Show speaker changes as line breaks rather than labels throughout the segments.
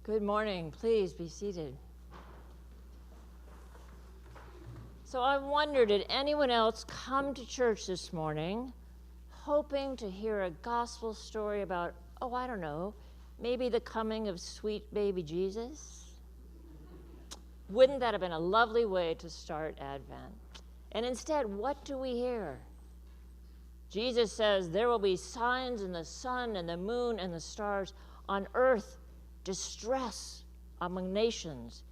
Good morning. Please be seated. So I wonder, did anyone else come to church this morning hoping to hear a gospel story about, I don't know, maybe the coming of sweet baby Jesus? Wouldn't that have been a lovely way to start Advent? And instead, what do we hear? Jesus says there will be signs in the sun and the moon and the stars. On earth, distress among nations.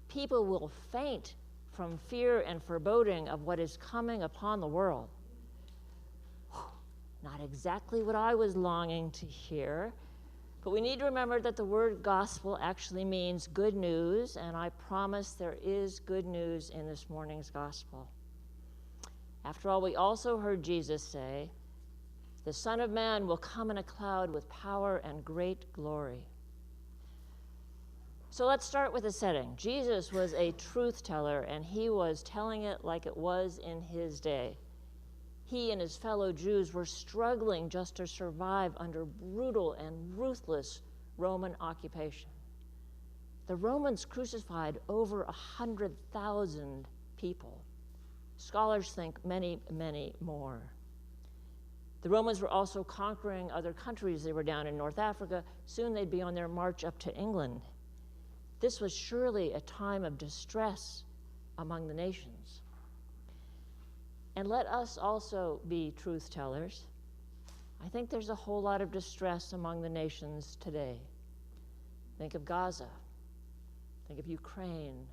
People will faint from fear and foreboding of what is coming upon the world. Not exactly what I was longing to hear, but we need to remember that the word gospel actually means good news, and I promise there is good news in this morning's gospel. After all, we also heard Jesus say, "The Son of Man will come in a cloud with power and great glory." So let's start with the setting. Jesus was a truth teller, and he was telling it like it was in his day. He and his fellow Jews were struggling just to survive under brutal and ruthless Roman occupation. The Romans crucified over 100,000 people. Scholars think many, many more. The Romans were also conquering other countries. They were down in North Africa. Soon they'd be on their march up to England. This was surely a time of distress among the nations. And let us also be truth tellers. I think there's a whole lot of distress among the nations today. Think of Gaza. Think of Ukraine,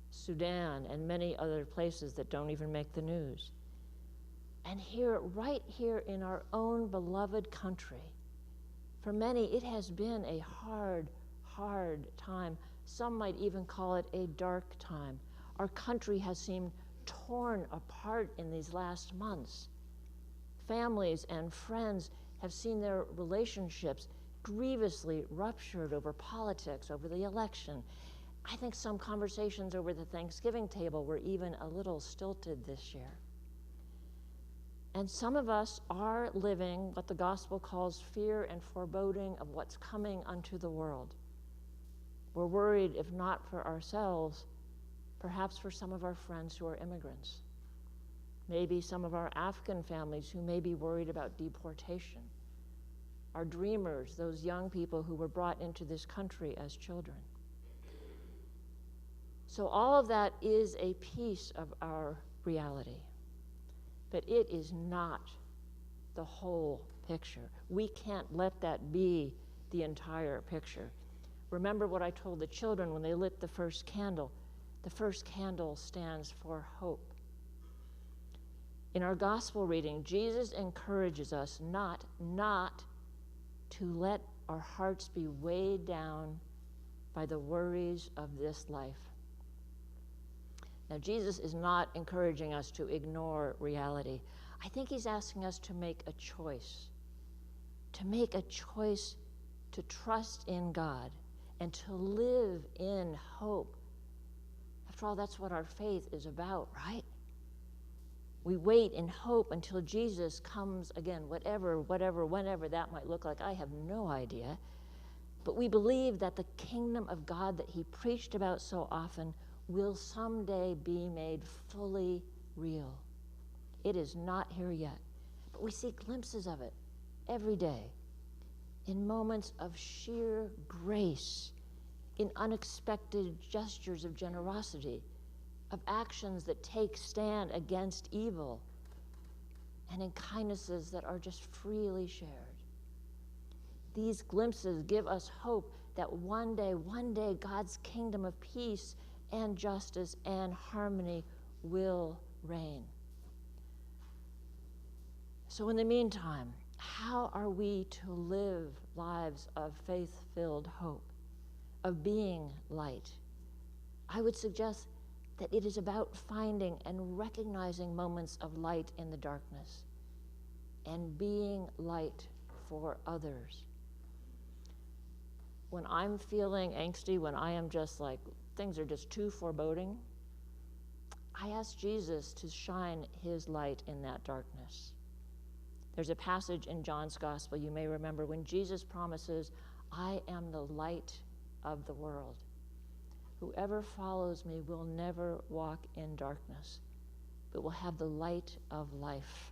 Sudan, and many other places that don't even make the news. And here, right here in our own beloved country, for many it has been a hard time. Some might even call it a dark time. Our country has seemed torn apart in these last months. Families and friends have seen their relationships grievously ruptured over politics, over the election. I think some conversations over the Thanksgiving table were even a little stilted this year. And some of us are living what the gospel calls fear and foreboding of what's coming unto the world. We're worried, if not for ourselves, perhaps for some of our friends who are immigrants. Maybe some of our Afghan families who may be worried about deportation. Our dreamers, those young people who were brought into this country as children. So all of that is a piece of our reality. But it is not the whole picture. We can't let that be the entire picture. Remember what I told the children when they lit the first candle. The first candle stands for hope. In our gospel reading, Jesus encourages us not to let our hearts be weighed down by the worries of this life. Now, Jesus is not encouraging us to ignore reality. I think he's asking us to make a choice to trust in God and to live in hope. After all, that's what our faith is about, right? We wait in hope until Jesus comes again, whatever, whenever that might look like. I have no idea. But we believe that the kingdom of God that he preached about so often will someday be made fully real. It is not here yet, but we see glimpses of it every day in moments of sheer grace, in unexpected gestures of generosity, of actions that take stand against evil, and in kindnesses that are just freely shared. These glimpses give us hope that one day, God's kingdom of peace and justice and harmony will reign. So in the meantime, how are we to live lives of faith-filled hope, of being light? I would suggest that it is about finding and recognizing moments of light in the darkness and being light for others. When I'm feeling angsty, when I am just like, things are just too foreboding, I ask Jesus to shine his light in that darkness. There's a passage in John's gospel you may remember when Jesus promises, "I am the light of the world. Whoever follows me will never walk in darkness, but will have the light of life.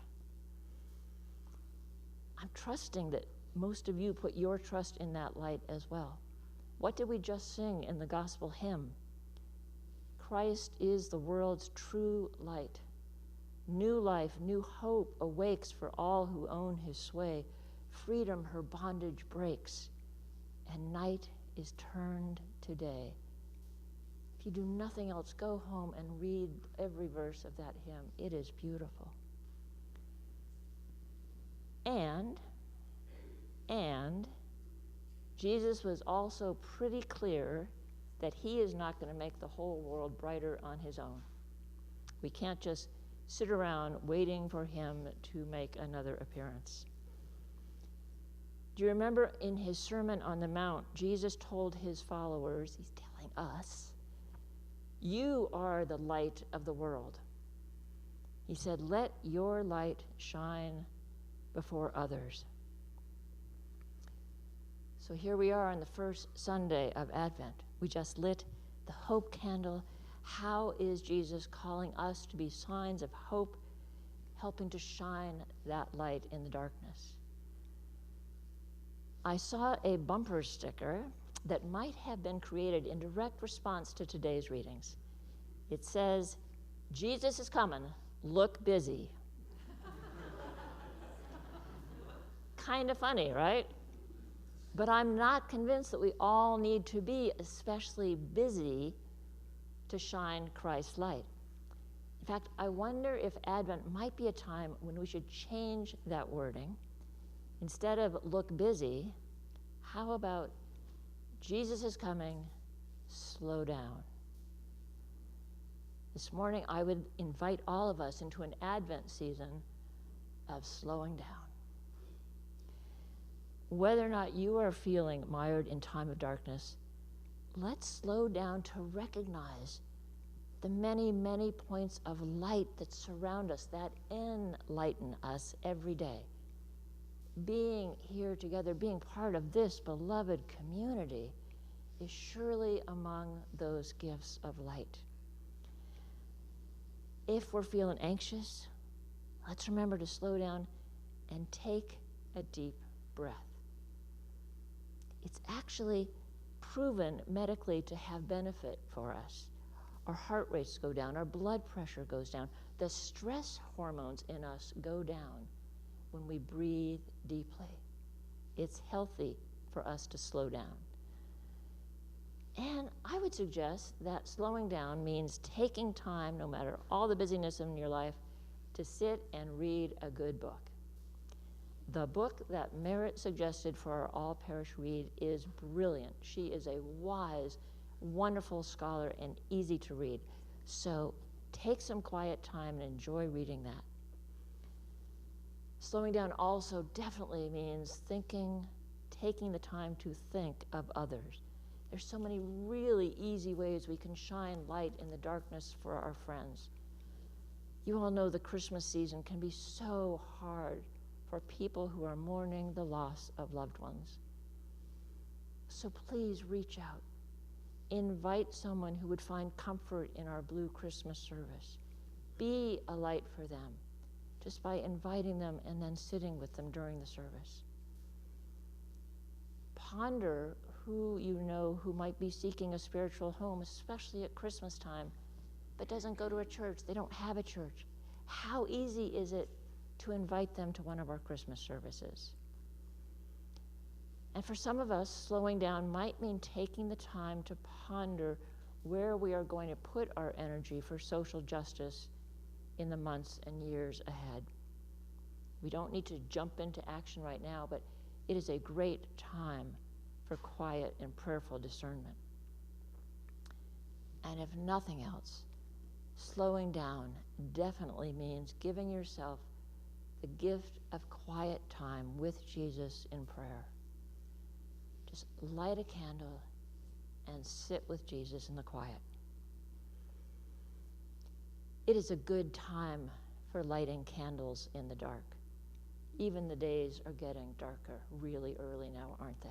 I'm trusting that most of you put your trust in that light as well. What did we just sing in the gospel hymn? Christ is the world's true light. New life, new hope awakes for all who own his sway. Freedom her bondage breaks, and night is turned to day. If you do nothing else, go home and read every verse of that hymn. It is beautiful. And Jesus was also pretty clear that he is not going to make the whole world brighter on his own. We can't just sit around waiting for him to make another appearance. Do you remember in his Sermon on the Mount, Jesus told his followers, he's telling us, you are the light of the world. He said, let your light shine before others. So here we are on the first Sunday of Advent. We just lit the hope candle. How is Jesus calling us to be signs of hope, helping to shine that light in the darkness? I saw a bumper sticker that might have been created in direct response to today's readings. It says, Jesus is coming, look busy. Kind of funny, right? But I'm not convinced that we all need to be especially busy to shine Christ's light. In fact, I wonder if Advent might be a time when we should change that wording. Instead of look busy, how about Jesus is coming, slow down? This morning, I would invite all of us into an Advent season of slowing down. Whether or not you are feeling mired in time of darkness, let's slow down to recognize the many, many points of light that surround us, that enlighten us every day. Being here together, being part of this beloved community is surely among those gifts of light. If we're feeling anxious, let's remember to slow down and take a deep breath. It's actually proven medically to have benefit for us. Our heart rates go down, our blood pressure goes down, the stress hormones in us go down when we breathe deeply. It's healthy for us to slow down. And I would suggest that slowing down means taking time, no matter all the busyness in your life, to sit and read a good book. The book that Merritt suggested for our all-parish read is brilliant. She is a wise, wonderful scholar and easy to read. So take some quiet time and enjoy reading that. Slowing down also definitely means taking the time to think of others. There's so many really easy ways we can shine light in the darkness for our friends. You all know the Christmas season can be so hard for people who are mourning the loss of loved ones. So please reach out. Invite someone who would find comfort in our Blue Christmas service. Be a light for them just by inviting them and then sitting with them during the service. Ponder who you know who might be seeking a spiritual home, especially at Christmas time, but doesn't go to a church. They don't have a church. How easy is it to invite them to one of our Christmas services? And for some of us, slowing down might mean taking the time to ponder where we are going to put our energy for social justice in the months and years ahead. We don't need to jump into action right now, but it is a great time for quiet and prayerful discernment. And if nothing else, slowing down definitely means giving yourself the gift of quiet time with Jesus in prayer. Just light a candle and sit with Jesus in the quiet. It is a good time for lighting candles in the dark. Even the days are getting darker really early now, aren't they?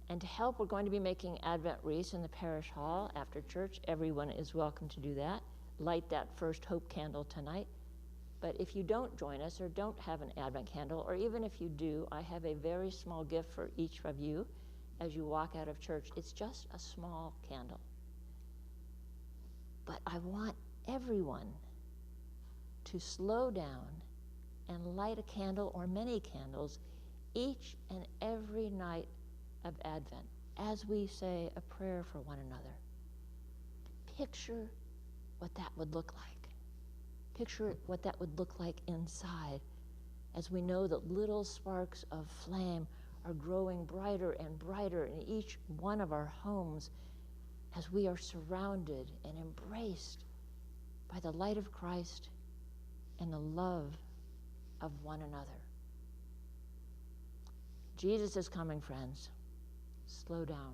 And to help, we're going to be making Advent wreaths in the parish hall after church. Everyone is welcome to do that. Light that first hope candle tonight. But if you don't join us or don't have an Advent candle, or even if you do, I have a very small gift for each of you as you walk out of church. It's just a small candle. But I want everyone to slow down and light a candle or many candles each and every night of Advent as we say a prayer for one another. Picture what that would look like. Picture what that would look like inside as we know that little sparks of flame are growing brighter and brighter in each one of our homes as we are surrounded and embraced by the light of Christ and the love of one another. Jesus is coming, friends. Slow down.